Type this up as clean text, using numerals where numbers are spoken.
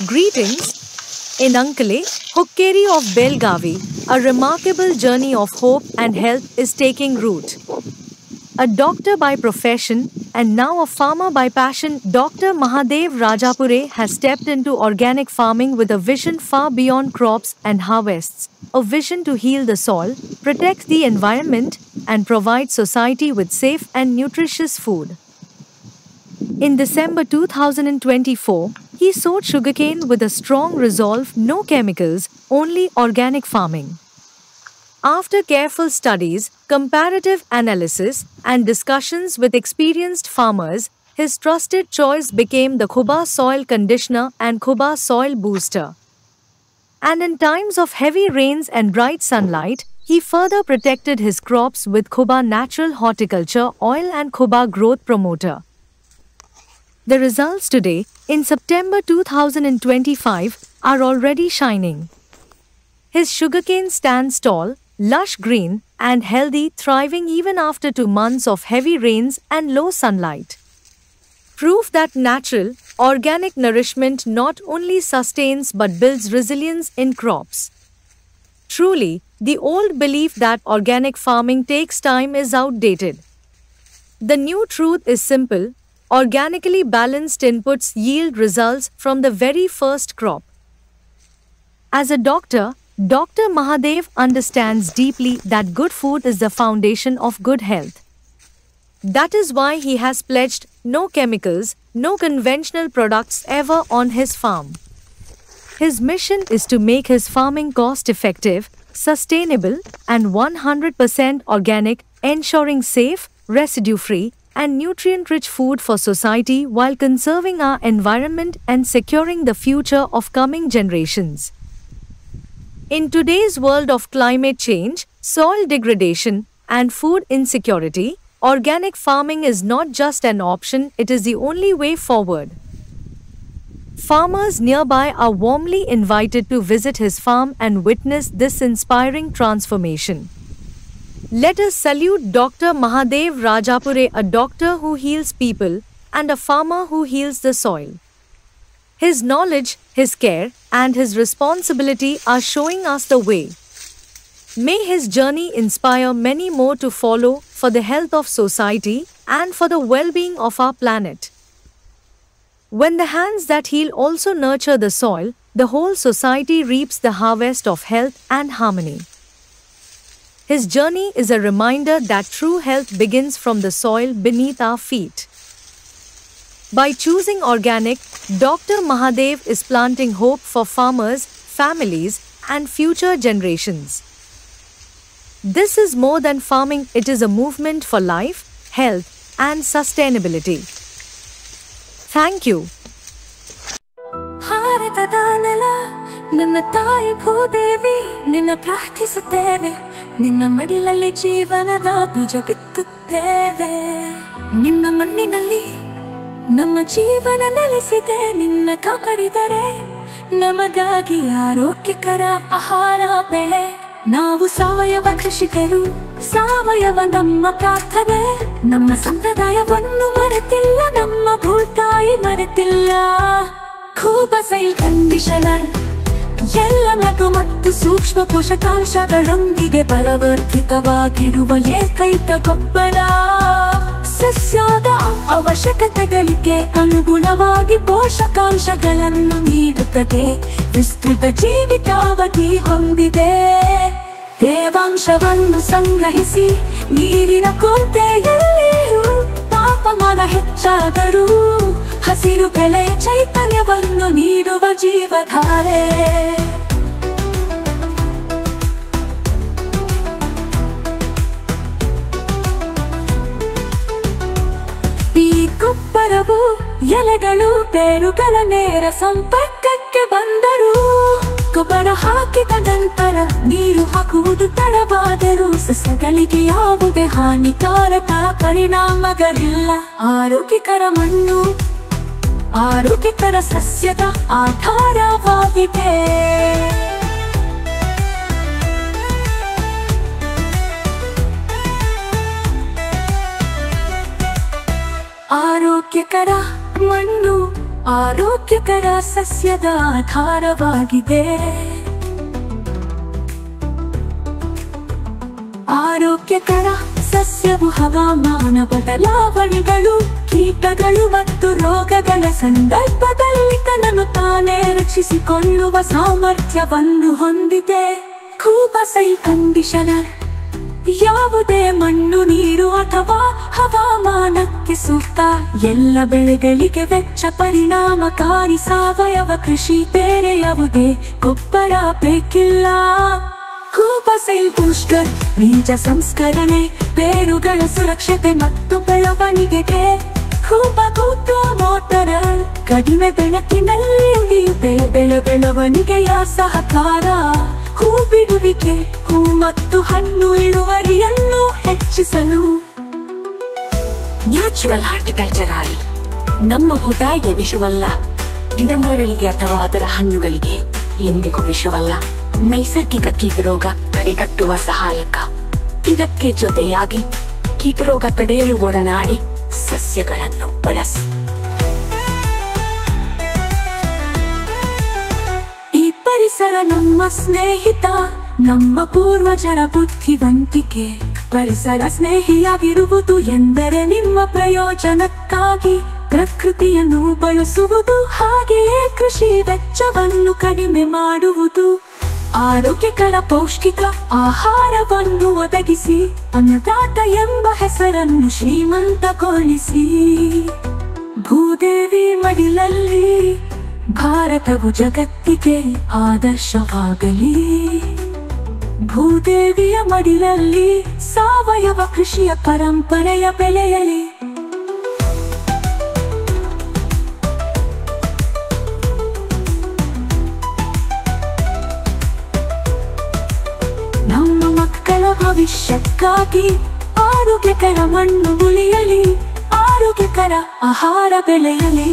Greetings. In Ankale, Hukkeri of Belgavi, a remarkable journey of hope and health is taking root. A doctor by profession and now a farmer by passion, Dr. Mahadev Rajapure has stepped into organic farming with a vision far beyond crops and harvests, a vision to heal the soil, protect the environment, and provide society with safe and nutritious food. In December 2024, he sowed sugarcane with a strong resolve: no chemicals, only organic farming. After careful studies, comparative analysis, and discussions with experienced farmers, his trusted choice became the Kuba Soil Conditioner and Kuba Soil Booster. And in times of heavy rains and bright sunlight, he further protected his crops with Kuba Natural Horticulture Oil and Kuba Growth Promoter. The results today, in September 2025, are already shining. His sugarcane stands tall, lush green, and healthy, thriving even after 2 months of heavy rains and low sunlight. Proof that natural, organic nourishment not only sustains but builds resilience in crops. Truly, the old belief that organic farming takes time is outdated. The new truth is simple: organically balanced inputs yield results from the very first crop. As a doctor, Dr. Mahadev understands deeply that good food is the foundation of good health. That is why he has pledged no chemicals, no conventional products ever on his farm. His mission is to make his farming cost-effective, sustainable, and 100% organic, ensuring safe, residue-free, and nutrient-rich food for society while conserving our environment and securing the future of coming generations. In today's world of climate change, soil degradation, and food insecurity, organic farming is not just an option, it is the only way forward. Farmers nearby are warmly invited to visit his farm and witness this inspiring transformation. Let us salute Dr. Mahadev Rajapure, a doctor who heals people and a farmer who heals the soil. His knowledge, his care, and his responsibility are showing us the way. May his journey inspire many more to follow for the health of society and for the well-being of our planet. When the hands that heal also nurture the soil, the whole society reaps the harvest of health and harmony. His journey is a reminder that true health begins from the soil beneath our feet. By choosing organic, Dr. Mahadev is planting hope for farmers, families, and future generations. This is more than farming, it is a movement for life, health, and sustainability. Thank you. ನನ್ನ ತಾಯಿ ಭೂದೇವಿ ನಿನ್ನ ಪ್ರಾರ್ಥಿಸುತ್ತೇವೆ, ನಿನ್ನ ಮಡಿಲಲ್ಲಿ ಜೀವನದ ಬೀಜ ಬಿತ್ತುತ್ತೇವೆ. ನಿನ್ನ ಮಣ್ಣಿನಲ್ಲಿ ನಮ್ಮ ಜೀವನ ನೆಲೆಸಿದೆ, ನಿನ್ನ ಕಾಪಾಡಿದರೆ ನಮಗಾಗಿ ಆರೋಗ್ಯಕರ ಆಹಾರ ಬೆಳೆ. ನಾವು ಸಾವಯವ ಕೃಷಿಕರು, ಸಾವಯವ ನಮ್ಮ ಪ್ರಾರ್ಥನೆ. ನಮ್ಮ ಸಂಪ್ರದಾಯವನ್ನು ಮರೆತಿಲ್ಲ, ನಮ್ಮ ಭೂತಾಯಿ ಮರೆತಿಲ್ಲ. ಕುಬಾ ಸೋಯಿಲ್ ಕಂಡೀಷನರ್ ಎಲ್ಲ ಮಗು ಮತ್ತು ಸೂಕ್ಷ್ಮ ಪೋಷಕಾಂಶಗಳೊಂದಿಗೆ ಫಲವರ್ಧಿತವಾಗಿರುವ ಏಕೈಕ ಗೊಬ್ಬರ. ಸಸ್ಯದ ಅವಶ್ಯಕತೆಗಳಿಗೆ ಅನುಗುಣವಾಗಿ ಪೋಷಕಾಂಶಗಳನ್ನು ನೀಡುತ್ತದೆ, ವಿಸ್ತೃತ ಜೀವಿತಾವಧಿ ಹೊಂದಿದೆ. ತೇವಾಂಶವನ್ನು ಸಂಗ್ರಹಿಸಿ ನೀರಿನ ಕೊರತೆಯಲ್ಲಿಯೂ ತಾಪಮಾನ ಹೆಚ್ಚಾದರೂ ಹಸಿರು ಬೆಳೆ ಚೈತನ್ಯವನ್ನು ನೀಡುವ ಜೀವಧಾರೆ. ಈ ಗೊಬ್ಬರವು ಎಲೆಗಳು ಬೇರುಗಳ ನೇರ ಸಂಪರ್ಕಕ್ಕೆ ಬಂದರೂ, ಗೊಬ್ಬರ ಹಾಕಿದ ನಂತರ ನೀರು ಹಾಕುವುದು ತಡವಾದರೂ ಸಸ್ಯಗಳಿಗೆ ಯಾವುದೇ ಹಾನಿಕಾರಕ ಪರಿಣಾಮಗಳಿಲ್ಲ. ಆರೋಗ್ಯಕರ ಮಣ್ಣು ಆರೋಗ್ಯಕರ ಸಸ್ಯದ ಆಧಾರವಾಗಿದೆ. ಆರೋಗ್ಯಕರ ಮಣ್ಣು ಆರೋಗ್ಯಕರ ಸಸ್ಯದ ಆಧಾರವಾಗಿದೆ. ಆರೋಗ್ಯಕರ ಸಸ್ಯವು ಹವಾಮಾನ ಬದಲಾವಣೆಗಳು, ಕೀಟಗಳು ಮತ್ತು ರೋಗಗಳ ಸಂದರ್ಭದಲ್ಲಿ ತನ್ನನ್ನು ತಾನೇ ರಕ್ಷಿಸಿಕೊಳ್ಳುವ ಸಾಮರ್ಥ್ಯವನ್ನು ಹೊಂದಿದೆ. ಕೂಪಸೈ ಕಂಡೀಷನರ್ ಯಾವುದೇ ಮಣ್ಣು, ನೀರು ಅಥವಾ ಹವಾಮಾನಕ್ಕೆ ಸೂಕ್ತ ಎಲ್ಲ ಬೆಳೆಗಳಿಗೆ ವೆಚ್ಚ ಪರಿಣಾಮಕಾರಿ ಸಾವಯವ ಕೃಷಿ. ಬೇರೆ ಯಾವುದೇ ಗೊಬ್ಬರ ಬೇಕಿಲ್ಲ. ಕೂಪಸೈಲ್ ಬೂಸ್ಟರ್ ಬೀಜ ಸಂಸ್ಕರಣೆ, ಬೇರುಗಳ ಸುರಕ್ಷತೆ ಮತ್ತು ಬೆಳವಣಿಗೆಗೆ. ಕೂಪಕೂಟ ಮೋಟರ್ ಕಡಿಮೆ ಬೆಳಕಿನಲ್ಲಿ ಉಳಿಯುತ್ತೆ ಬೆಳವಣಿಗೆಯ ಸಹಕಾರ. ಹೂ ಬಿಡುವಿಕೆ, ಹೂ ಮತ್ತು ಹಣ್ಣು ಇಳುವರಿಯನ್ನು ಹೆಚ್ಚಿಸಲು. ನ್ಯಾಚುರಲ್ ಹಾರ್ಟಿಕಲ್ಚರ್ ನಮ್ಮ ಉದಾಯ ವಿಷವಲ್ಲ, ಗಿಡಮರಗಳಿಗೆ ಅಥವಾ ಅದರ ಹಣ್ಣುಗಳಿಗೆ ಎಂದಿಗೂ ವಿಷವಲ್ಲ. ನೈಸರ್ಗಿಕ ಕೀಟರೋಗ ತಡೆಗಟ್ಟುವ ಸಹಾಯಕ. ಇದಕ್ಕೆ ಜೊತೆಯಾಗಿ ಕೀಟರೋಗ ತಡೆಯಲು ಒಡನಾಡಿ ಸಸ್ಯಗಳನ್ನು ಬಳಸಿ. ಈ ಪರಿಸರ ನಮ್ಮ ಸ್ನೇಹಿತ, ನಮ್ಮ ಪೂರ್ವಜರ ಬುದ್ಧಿವಂತಿಕೆ. ಪರಿಸರ ಸ್ನೇಹಿಯಾಗಿರುವುದು ಎಂದರೆ ನಿಮ್ಮ ಪ್ರಯೋಜನಕ್ಕಾಗಿ ಪ್ರಕೃತಿಯನ್ನು ಬಳಸುವುದು, ಹಾಗೆಯೇ ಕೃಷಿ ವೆಚ್ಚವನ್ನು ಕಡಿಮೆ ಮಾಡುವುದು. ಆರೋಗ್ಯಕರ ಪೌಷ್ಟಿಕ ಆಹಾರವನ್ನು ಒದಗಿಸಿ ಅನ್ನದಾತ ಎಂಬ ಹೆಸರನ್ನು ಶ್ರೀಮಂತಗೊಳಿಸಿ. ಭೂದೇವಿ ಮಡಿಲಲ್ಲಿ ಭಾರತವು ಜಗತ್ತಿಗೆ ಆದರ್ಶವಾಗಲಿ. ಭೂದೇವಿಯ ಮಡಿಲಲ್ಲಿ ಸಾವಯವ ಕೃಷಿಯ ಪರಂಪರೆಯ ಬೆಳೆಯಲಿ. ನಮ್ಮ ಮಕ್ಕಳ ಭವಿಷ್ಯಕ್ಕಾಗಿ ಆರೋಗ್ಯಕರ ಮಣ್ಣು ಉಳಿಯಲಿ, ಆರೋಗ್ಯಕರ ಆಹಾರ ಬೆಳೆಯಲಿ.